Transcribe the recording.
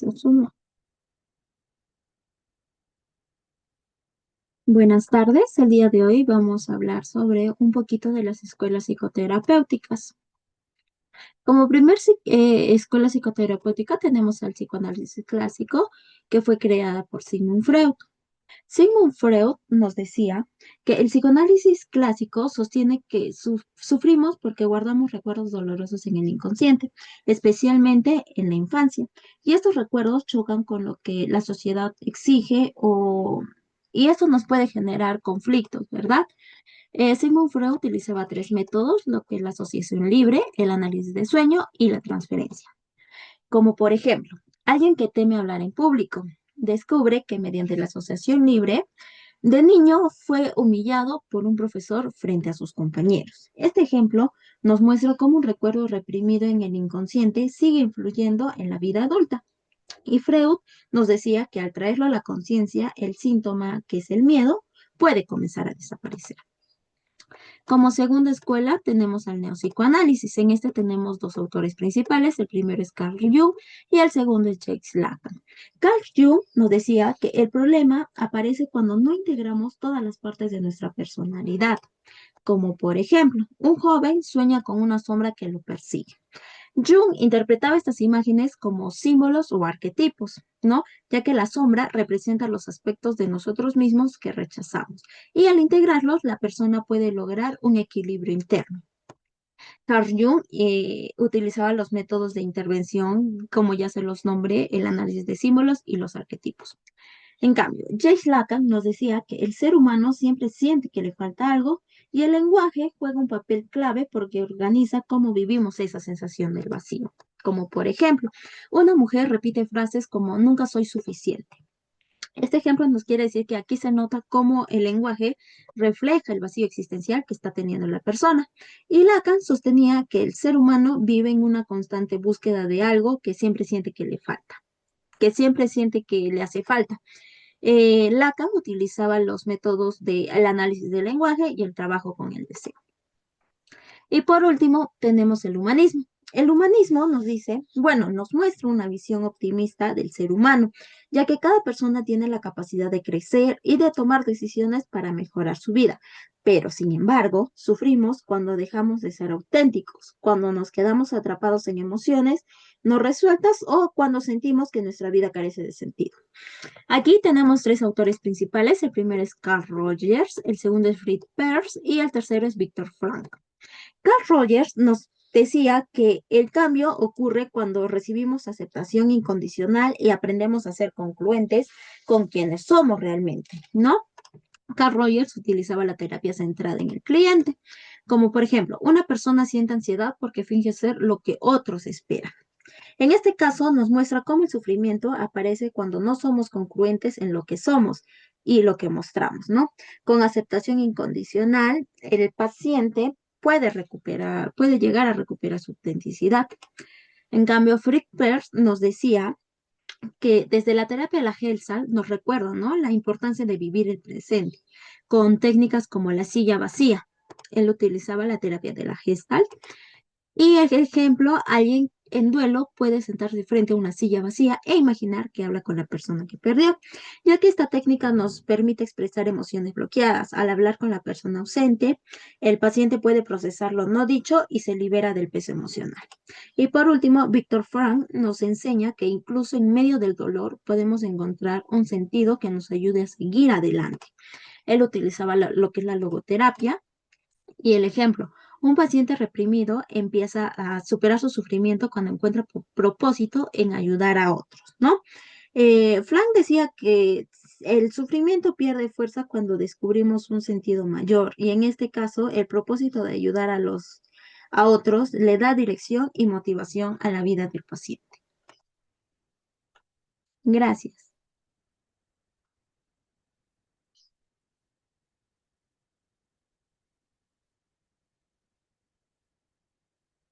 Uno. Buenas tardes, el día de hoy vamos a hablar sobre un poquito de las escuelas psicoterapéuticas. Como escuela psicoterapéutica tenemos al psicoanálisis clásico, que fue creada por Sigmund Freud. Sigmund Freud nos decía que el psicoanálisis clásico sostiene que sufrimos porque guardamos recuerdos dolorosos en el inconsciente, especialmente en la infancia. Y estos recuerdos chocan con lo que la sociedad exige y esto nos puede generar conflictos, ¿verdad? Sigmund Freud utilizaba tres métodos, lo que es la asociación libre, el análisis de sueño y la transferencia. Como por ejemplo, alguien que teme hablar en público descubre que mediante la asociación libre, de niño fue humillado por un profesor frente a sus compañeros. Este ejemplo nos muestra cómo un recuerdo reprimido en el inconsciente sigue influyendo en la vida adulta. Y Freud nos decía que al traerlo a la conciencia, el síntoma, que es el miedo, puede comenzar a desaparecer. Como segunda escuela tenemos al neopsicoanálisis. En este tenemos dos autores principales. El primero es Carl Jung y el segundo es Jacques Lacan. Carl Jung nos decía que el problema aparece cuando no integramos todas las partes de nuestra personalidad. Como por ejemplo, un joven sueña con una sombra que lo persigue. Jung interpretaba estas imágenes como símbolos o arquetipos, ¿no? Ya que la sombra representa los aspectos de nosotros mismos que rechazamos. Y al integrarlos, la persona puede lograr un equilibrio interno. Carl Jung utilizaba los métodos de intervención, como ya se los nombré, el análisis de símbolos y los arquetipos. En cambio, Jacques Lacan nos decía que el ser humano siempre siente que le falta algo y el lenguaje juega un papel clave porque organiza cómo vivimos esa sensación del vacío. Como por ejemplo, una mujer repite frases como nunca soy suficiente. Este ejemplo nos quiere decir que aquí se nota cómo el lenguaje refleja el vacío existencial que está teniendo la persona. Y Lacan sostenía que el ser humano vive en una constante búsqueda de algo que siempre siente que le falta, que siempre siente que le hace falta. Lacan utilizaba los métodos del análisis del lenguaje y el trabajo con el deseo. Y por último, tenemos el humanismo. El humanismo nos dice, bueno, nos muestra una visión optimista del ser humano, ya que cada persona tiene la capacidad de crecer y de tomar decisiones para mejorar su vida. Pero, sin embargo, sufrimos cuando dejamos de ser auténticos, cuando nos quedamos atrapados en emociones no resueltas o cuando sentimos que nuestra vida carece de sentido. Aquí tenemos tres autores principales. El primero es Carl Rogers, el segundo es Fritz Perls y el tercero es Viktor Frankl. Carl Rogers nos decía que el cambio ocurre cuando recibimos aceptación incondicional y aprendemos a ser concluentes con quienes somos realmente, ¿no? Carl Rogers utilizaba la terapia centrada en el cliente, como por ejemplo, una persona siente ansiedad porque finge ser lo que otros esperan. En este caso, nos muestra cómo el sufrimiento aparece cuando no somos congruentes en lo que somos y lo que mostramos, ¿no? Con aceptación incondicional, el paciente puede llegar a recuperar su autenticidad. En cambio, Frick Perls nos decía que desde la terapia de la Gestalt nos recuerda, ¿no? La importancia de vivir el presente, con técnicas como la silla vacía. Él utilizaba la terapia de la Gestalt y el ejemplo, alguien en duelo puede sentarse frente a una silla vacía e imaginar que habla con la persona que perdió, ya que esta técnica nos permite expresar emociones bloqueadas. Al hablar con la persona ausente, el paciente puede procesar lo no dicho y se libera del peso emocional. Y por último, Viktor Frankl nos enseña que incluso en medio del dolor podemos encontrar un sentido que nos ayude a seguir adelante. Él utilizaba lo que es la logoterapia y el ejemplo, un paciente reprimido empieza a superar su sufrimiento cuando encuentra propósito en ayudar a otros, ¿no? Frank decía que el sufrimiento pierde fuerza cuando descubrimos un sentido mayor y en este caso el propósito de ayudar a otros le da dirección y motivación a la vida del paciente. Gracias.